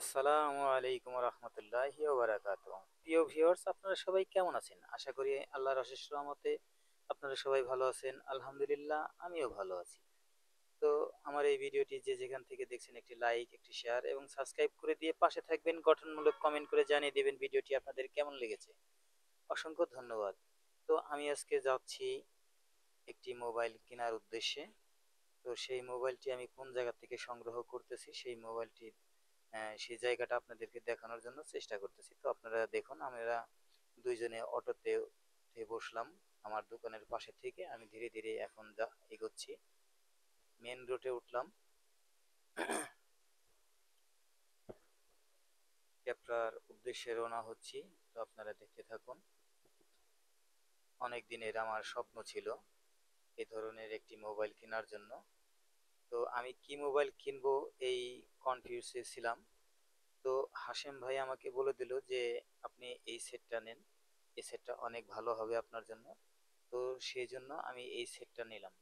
আসসালামু আলাইকুম রহমতুল্লাহি ওয়া বারাকাতুহু। প্রিয় ভিউয়ার্স, আপনারা সবাই কেমন আছেন? আশা করি আল্লাহর অশেষ রহমতে আপনারা সবাই ভালো আছেন। আলহামদুলিল্লাহ, আমিও ভালো আছি। তো আমার এই ভিডিওটি যে যেখান থেকে দেখছেন, একটি লাইক, একটি শেয়ার এবং সাবস্ক্রাইব করে দিয়ে পাশে থাকবেন। গঠনমূলক কমেন্ট করে জানিয়ে দেবেন ভিডিওটি আপনাদের কেমন লেগেছে। অসংখ্য ধন্যবাদ। তো আমি আজকে যাচ্ছি একটি মোবাইল কেনার উদ্দেশ্যে। তো সেই মোবাইলটি আমি কোন জায়গা থেকে সংগ্রহ করতেছি, সেই মোবাইলটি সেই জায়গাটা আপনাদেরকে দেখানোর জন্য চেষ্টা করতেছি। তো আপনারা দেখুন, আমরা দুইজনে অটোতে উঠে বসলাম আমার দোকানের পাশে থেকে। আমি ধীরে ধীরে এখন এগোচ্ছি, মেন রোডে উঠলাম। ক্যাপ্রার উদ্দেশ্যে রওনা হচ্ছি। তো আপনারা দেখতে থাকুন। অনেক দিনের আমার স্বপ্ন ছিল এই ধরনের একটি মোবাইল কেনার জন্য। তো আমি কি মোবাইল কিনবো এই কনফিউজে ছিলাম। তো হাশেম ভাই আমাকে বলে দিল যে আপনি এই সেটটা নেন, এই সেটটা অনেক ভালো হবে আপনার জন্য। তো সেই জন্য আমি এই সেটটা নিলাম,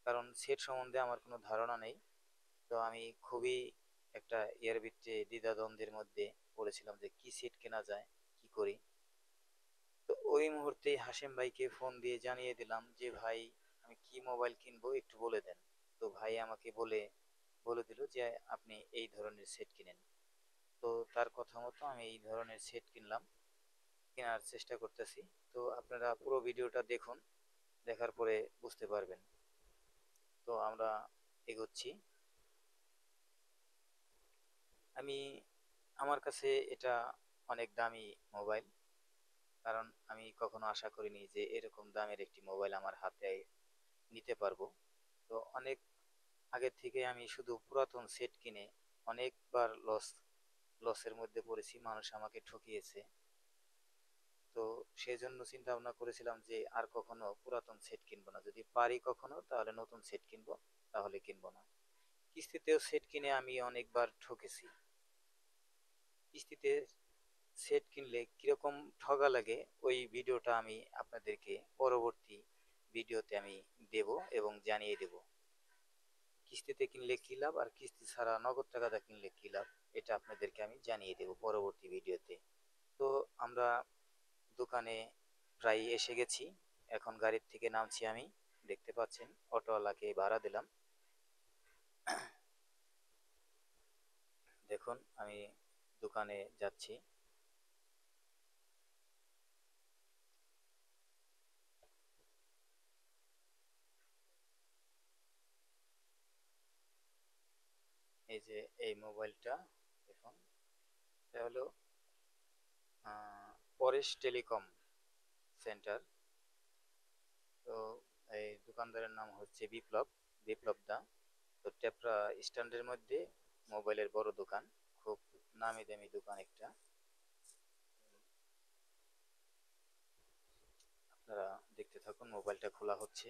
কারণ সেট সম্বন্ধে আমার কোনো ধারণা নেই। তো আমি খুবই একটা এর ভিতরে দ্বিধাদ্বন্দ্বের মধ্যে পড়েছিলাম যে কি সেট কেনা যায়, কি করি। তো ওই মুহূর্তেই হাশেম ভাইকে ফোন দিয়ে জানিয়ে দিলাম যে ভাই, আমি কি মোবাইল কিনবো একটু বলে দেন। তো ভাই আমাকে বলে বলে দিল যে আপনি এই ধরনের সেট কিনেন। তো তার কথা মতো আমি এই ধরনের সেট কিনলাম, কেনার চেষ্টা করতেছি। তো আপনারা পুরো ভিডিওটা দেখুন, দেখার পরে বুঝতে পারবেন। তো আমরা এগোচ্ছি। আমি আমার কাছে এটা অনেক দামি মোবাইল, কারণ আমি কখনো আশা করিনি যে এরকম দামের একটি মোবাইল আমার হাতে নিতে পারবো। তো অনেক আগে থেকে আমি শুধু পুরাতন সেট কিনে অনেকবার লসের মধ্যে পড়েছি, মানুষ আমাকে ঠকিয়েছে। তো সেই জন্য চিন্তা ভাবনা করেছিলাম যে আর কখনো পুরাতন সেট কিনবো না, যদি পারি কখনো তাহলে নতুন সেট কিনবো, তাহলে কিনবো না। কিস্তিতেও সেট কিনে আমি অনেকবার ঠকেছি। কিস্তিতে সেট কিনলে কিরকম ঠগা লাগে, ওই ভিডিওটা আমি আপনাদেরকে পরবর্তী ভিডিওতে আমি দেব এবং জানিয়ে দেব। কিস্তিতে কিনলে কি লাভ আর কিস্তি ছাড়া নগদ টাকাটা কিনলে কি লাভ, এটা আপনাদেরকে আমি জানিয়ে দেব পরবর্তী ভিডিওতে। তো আমরা দোকানে প্রায় এসে গেছি। এখন গাড়ির থেকে নামছি আমি। দেখতে পাচ্ছেন অটোওয়ালাকে ভাড়া দিলাম। দেখুন আমি দোকানে যাচ্ছি। এই যে এই মোবাইলটা দেখুন, এটা হলো পরেশ টেলিকম সেন্টার। তো এই দোকানদারের নাম হচ্ছে বিপ্লব, বিপ্লব দা। তো টেপরা স্ট্যান্ডের মধ্যে মোবাইলের বড় দোকান, খুব নামি দামি দোকান একটা। আপনারা দেখতে থাকুন, মোবাইলটা খোলা হচ্ছে।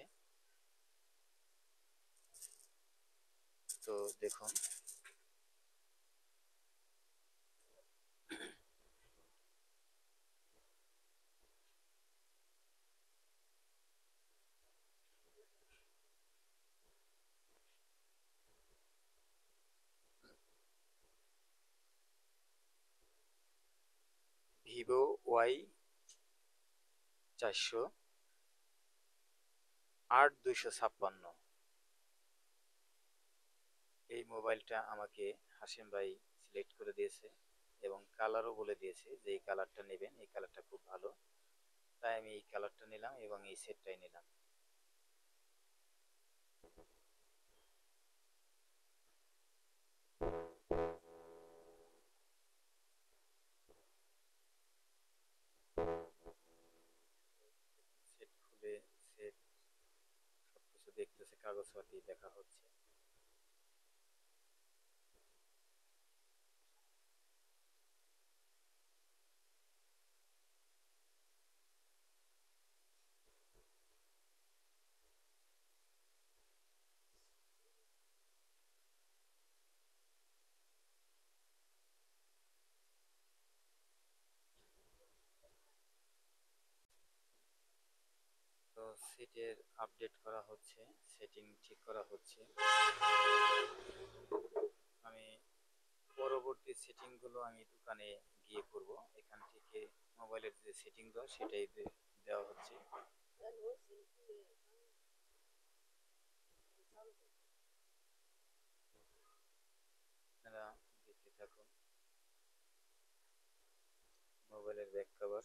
তো দেখুন, ভিভো Y 400 8256। এই মোবাইলটা আমাকে হাসিম ভাই সিলেক্ট করে দিয়েছে এবং কালারও বলে দিয়েছে যে এই কালারটা নেবেন, এই কালারটা খুব ভালো। তাই আমি এই কালারটা নিলাম এবং এই সেটটাই নিলাম। সেট খুলে সেট সবকিছু দেখতেছে, কাগজপাতি দেখা হচ্ছে। তো সেটের আপডেট করা হচ্ছে, সেটিং ঠিক করা হচ্ছে। আমি পরবর্তী সেটিং গুলো আমি দোকানে গিয়ে করব। এখান থেকে মোবাইলের যে সেটিং দেওয়া সেটাই দেওয়া হচ্ছে। আপনারা দেখতে থাকুন মোবাইলের ব্যাক কভার।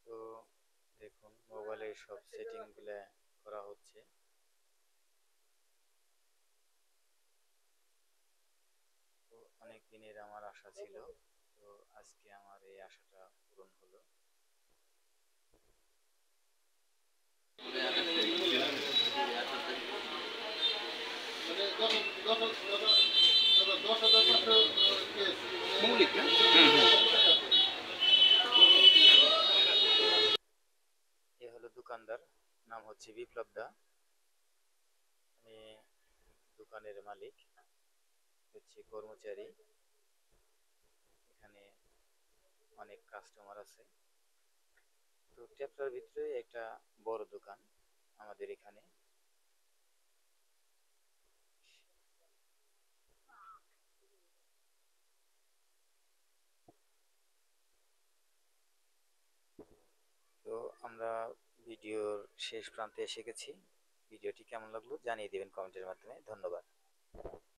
তো দেখুন মোবাইলের সব সেটিং গুলা করা হচ্ছে। তো অনেক দিনের আমার আশা ছিল, তো আজকে আমার এই আশাটা পূরণ হলো। মৌলিক না? হুম হুম। এ হলো দোকানদার, নাম হচ্ছে বিপ্লব দা। আমি দোকানের মালিক, হচ্ছে কর্মচারী। এখানে অনেক কাস্টমার আছে। তো টেপরার ভিতরে একটা বড় দোকান আমাদের এখানে। তো আমরা ভিডিওর শেষ প্রান্তে এসে গেছি। ভিডিওটি কেমন লাগলো জানিয়ে দেবেন কমেন্টের মাধ্যমে। ধন্যবাদ।